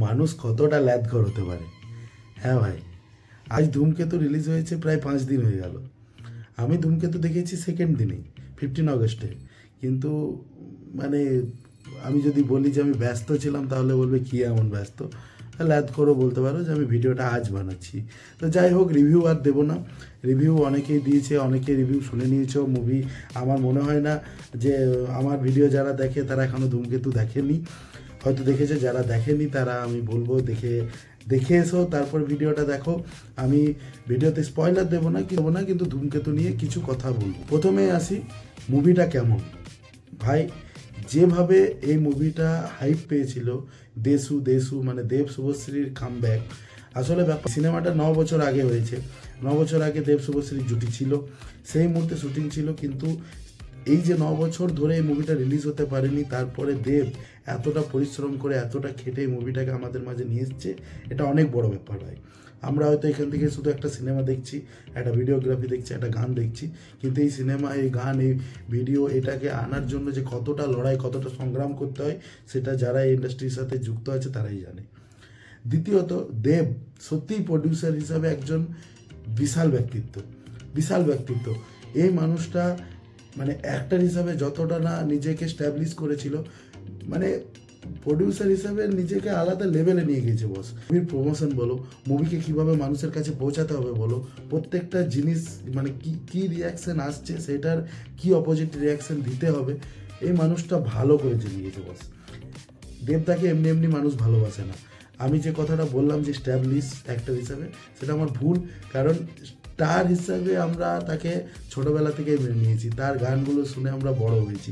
মানুষ কতটা ল্যাদঘর হতে পারে। হ্যাঁ ভাই, আজ ধূমকেতু রিলিজ হয়েছে প্রায় 5 দিন হয়ে গেল। আমি ধূমকেতু দেখেছি সেকেন্ড দিনেই, 15 অগস্টে। কিন্তু মানে আমি যদি বলি যে আমি ব্যস্ত ছিলাম তাহলে বলবে কী এমন ব্যস্ত, ল্যাদ করেও বলতে পারো যে আমি ভিডিওটা আজ বানাচ্ছি। তো যাই হোক, রিভিউ আর দেবো না। রিভিউ অনেকেই দিয়েছে, অনেকে রিভিউ শুনে নিয়েছো মুভি। আমার মনে হয় না যে আমার ভিডিও যারা দেখে তারা এখনও ধূমকেতু দেখেনি, হয়তো দেখেছে। যারা দেখেনি তারা আমি বলবো দেখে এসো, তারপর ভিডিওটা দেখো। আমি ভিডিওতে স্পয়লার দেবো না, কিন্তু ধূমকেতু নিয়ে কিছু কথা বলবো। প্রথমে আসি মুভিটা কেমন। ভাই, যেভাবে এই মুভিটা হাইপ পেয়েছিল, দেশু মানে দেব শুভশ্রীর কামব্যাক। আসলে ব্যাপার, সিনেমাটা 9 বছর আগে হয়েছে। 9 বছর আগে দেব শুভশ্রীর জুটি ছিল, সেই মুহূর্তে শুটিং ছিল। কিন্তু এই যে 9 বছর ধরে এই মুভিটা রিলিজ হতে পারেনি, তারপরে দেব এতটা পরিশ্রম করে এতটা খেটে এই মুভিটাকে আমাদের মাঝে নিয়ে এসছে, এটা অনেক বড় ব্যাপার ভাই। আমরা হয়তো এখান থেকে শুধু একটা সিনেমা দেখছি, একটা ভিডিওগ্রাফি দেখছি, একটা গান দেখছি, কিন্তু এই সিনেমা, এই গান, এই ভিডিও, এটাকে আনার জন্য যে কতটা লড়াই, কতটা সংগ্রাম করতে হয়, সেটা যারা এই ইন্ডাস্ট্রির সাথে যুক্ত আছে তারাই জানে। দ্বিতীয়ত, দেব সত্যিই প্রডিউসার হিসাবে একজন বিশাল ব্যক্তিত্ব। এই মানুষটা মানে অ্যাক্টর হিসাবে যতটা না নিজেকে স্ট্যাবলিশ করেছিল, মানে প্রডিউসার হিসাবে নিজেকে আলাদা লেভেলে নিয়ে গেছে বস। মুভির প্রমোশন বলো, মুভিকে কীভাবে মানুষের কাছে পৌঁছাতে হবে বলো, প্রত্যেকটা জিনিস মানে কী রিয়াকশান আসছে, সেটার কি অপোজিট রিয়াকশান দিতে হবে, এই মানুষটা ভালো করে জেনে গেছে বস। দেবদাকে এমনি মানুষ ভালোবাসে না। আমি যে কথাটা বললাম যে স্ট্যাবলিশ অ্যাক্টর হিসাবে, সেটা আমার ভুল। কারণ স্টার হিসাবে আমরা তাকে ছোটোবেলা থেকেই মেনে নিয়েছি, তার গানগুলো শুনে আমরা বড় হয়েছি।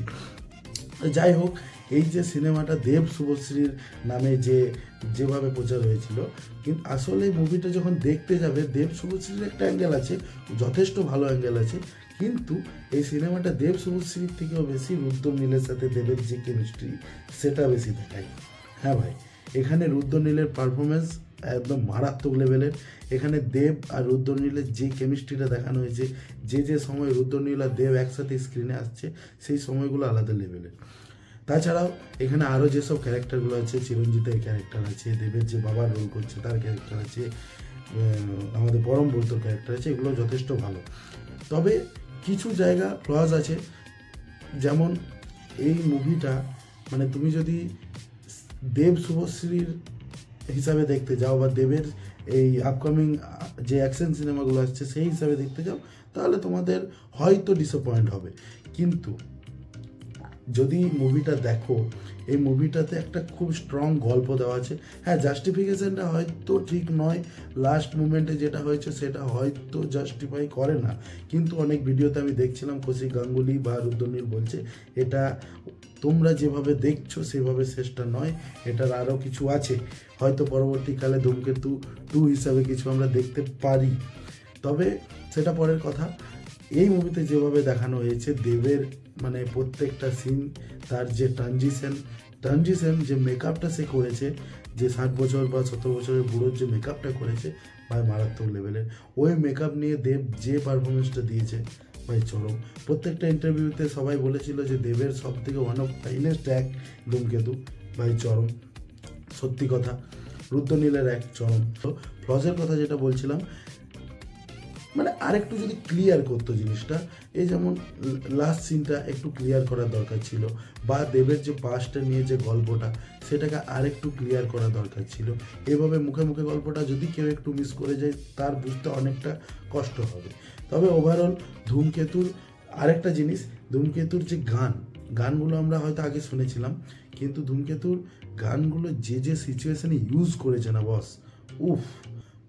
যাই হোক, এই যে সিনেমাটা দেব শুভশ্রীর নামে যেভাবে প্রচার হয়েছিল, কিন্তু আসলে এই মুভিটা যখন দেখতে যাবে, দেব শুভশ্রীর একটা অ্যাঙ্গেল আছে, যথেষ্ট ভালো অ্যাঙ্গেল আছে, কিন্তু এই সিনেমাটা দেব শুভশ্রীর থেকেও বেশি রুদ্র নীলের সাথে দেবের যে কেমিস্ট্রি, সেটা বেশি দেখায়। হ্যাঁ ভাই, এখানে রুদ্র নীলের পারফরমেন্স একদম মারাত্মক লেভেলের। এখানে দেব আর রুদ্র নীলের যে কেমিস্ট্রিটা দেখানো হয়েছে, যে সময় রুদ্র নীল আর দেব একসাথে স্ক্রিনে আসছে, সেই সময়গুলো আলাদা লেভেলের। তাছাড়াও এখানে আরও যেসব ক্যারেক্টারগুলো আছে, চিরঞ্জিতের ক্যারেক্টার আছে, দেবের যে বাবার রোল করছে তার ক্যারেক্টার আছে, আমাদের পরম ব্রতর ক্যারেক্টার আছে, এগুলো যথেষ্ট ভালো। তবে কিছু জায়গা ফ্লজ আছে, যেমন এই মুভিটা মানে তুমি যদি দেব শুভশ্রীর হিসাবে দেখতে যাও, বা দেবের এই আপকামিং যে অ্যাকশন সিনেমাগুলো আসছে সেই হিসাবে দেখতে যাও, তাহলে তোমাদের হয়তো ডিসঅ্যাপয়েন্ট হবে। কিন্তু যদি মুভিটা দেখো, এই মুভিটাতে একটা খুব স্ট্রং গল্প দেওয়া আছে। হ্যাঁ, জাস্টিফিকেশানটা হয়তো ঠিক নয়, লাস্ট মুমেন্টে যেটা হয়েছে সেটা হয়তো জাস্টিফাই করে না, কিন্তু অনেক ভিডিওতে আমি দেখছিলাম কৌশিক গাঙ্গুলি বা রুদ্রনীল বলছে এটা তোমরা যেভাবে দেখছো সেভাবে শেষটা নয়, এটার আরও কিছু আছে, হয়তো পরবর্তীকালে ধূমকেতু 2 হিসাবে কিছু আমরা দেখতে পারি। তবে সেটা পরের কথা। এই মুভিতে যেভাবে দেখানো হয়েছে দেবের মানে প্রত্যেকটা সিন, তার যে ট্রানজিশন যে মেকআপটা সে করেছে, যে 60 বছর বা 70 বছরের বুড়োর যে মেকআপটা করেছে ভাই, মারাত্মক লেভেলের। ওই মেকআপ নিয়ে দেব যে পারফরমেন্সটা দিয়েছে ভাই, চরম। প্রত্যেকটা ইন্টারভিউতে সবাই বলেছিল যে দেবের সব থেকে ওয়ান অফ ফাইনেস্ট অ্যাক্ট ধূমকেতু, ভাই চরম, সত্যি কথা। রুদ্রনীলের এক চরম। তো ফ্লজের কথা যেটা বলছিলাম, মানে আরেকটু যদি ক্লিয়ার করতো জিনিসটা, এই যেমন লাস্ট সিনটা একটু ক্লিয়ার করার দরকার ছিল, বা দেবের যে পাস্টটা নিয়ে যে গল্পটা, সেটাকে আরেকটু ক্লিয়ার করা দরকার ছিল। এভাবে মুখে গল্পটা যদি কেউ একটু মিস করে যায়, তার বুঝতে অনেকটা কষ্ট হবে। তবে ওভারঅল ধূমকেতুর আরেকটা জিনিস, ধূমকেতুর যে গানগুলো আমরা হয়তো আগে শুনেছিলাম, কিন্তু ধূমকেতুর গানগুলো যে সিচুয়েশানে ইউজ করেছে না বস, উফ,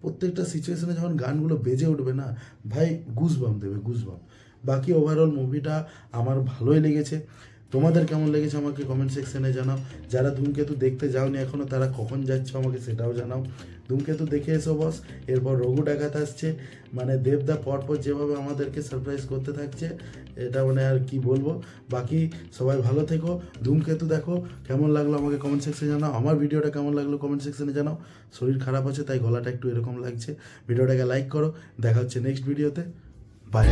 প্রত্যেকটা সিচুয়েশনে যখন গানগুলো বেজে উঠবে না ভাই, গুজবাম্প দেবে, গুজবাম্প। বাকি ওভারঅল মুভিটা আমার ভালোই লেগেছে। তোমাদের কেমন লেগেছে আমাকে কমেন্ট সেকশনে জানাও। যারা ধূমকেতু দেখতে যাওনি এখনও, তারা কখন যাচ্ছ আমাকে সেটাও জানাও। ধূমকেতু দেখে এসো বস। এরপর রঘু ডাকাত আসছে, মানে দেবদা পরপর যেভাবে আমাদেরকে সারপ্রাইজ করতে থাকছে, এটা মানে আর কি বলবো। বাকি সবাই ভালো থেকো, ধূমকেতু দেখো। কেমন লাগলো আমাকে কমেন্ট সেকশনে জানাও, আমার ভিডিওটা কেমন লাগলো কমেন্ট সেকশনে জানাও। শরীর খারাপ আছে তাই গলাটা একটু এরকম লাগছে। ভিডিওটাকে লাইক করো, দেখা হচ্ছে নেক্সট ভিডিওতে। বাই।